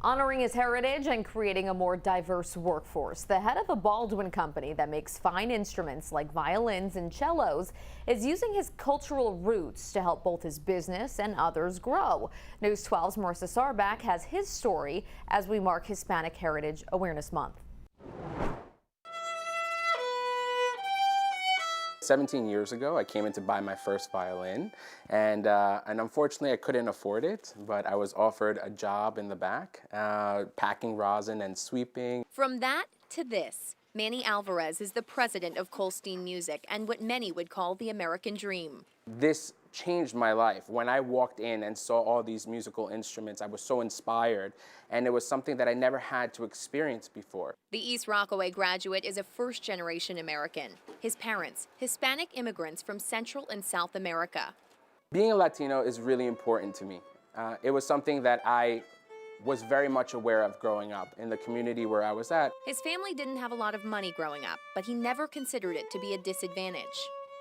Honoring his heritage and creating a more diverse workforce, the head of a Baldwin company that makes fine instruments like violins and cellos is using his cultural roots to help both his business and others grow. News 12's Marissa Sarbak has his story as we mark Hispanic Heritage Awareness Month. 17 years ago, I came in to buy my first violin, and unfortunately I couldn't afford it, but I was offered a job in the back, packing rosin and sweeping. From that to this, Manny Alvarez is the president of Kolstein Music and what many would call the American dream. This changed my life. When I walked in and saw all these musical instruments, I was so inspired, and it was something that I never had to experience before. The East Rockaway graduate is a first-generation American. His parents, Hispanic immigrants from Central and South America. Being a Latino is really important to me. It was something that I was very much aware of growing up in the community where I was at. His family didn't have a lot of money growing up, but he never considered it to be a disadvantage.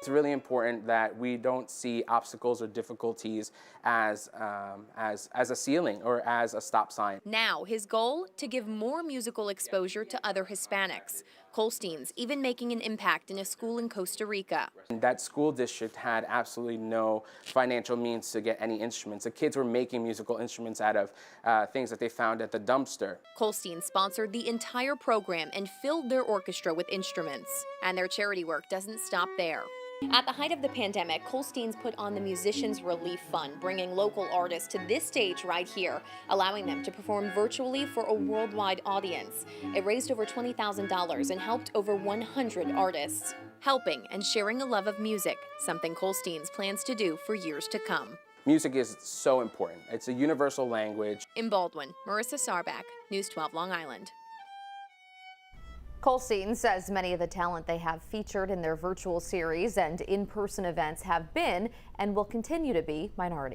It's really important that we don't see obstacles or difficulties as a ceiling or as a stop sign. Now, his goal, to give more musical exposure to other Hispanics. Kolsteins even making an impact in a school in Costa Rica. That school district had absolutely no financial means to get any instruments. The kids were making musical instruments out of things that they found at the dumpster. Kolstein sponsored the entire program and filled their orchestra with instruments. And their charity work doesn't stop there. At the height of the pandemic, Kolsteins put on the Musicians Relief Fund, bringing local artists to this stage right here, allowing them to perform virtually for a worldwide audience. It raised over $20,000 and helped over 100 artists. Helping and sharing a love of music, something Kolsteins plans to do for years to come. Music is so important. It's a universal language. In Baldwin, Marissa Sarbak, News 12 Long Island. Kolstein says many of the talent they have featured in their virtual series and in-person events have been and will continue to be minority.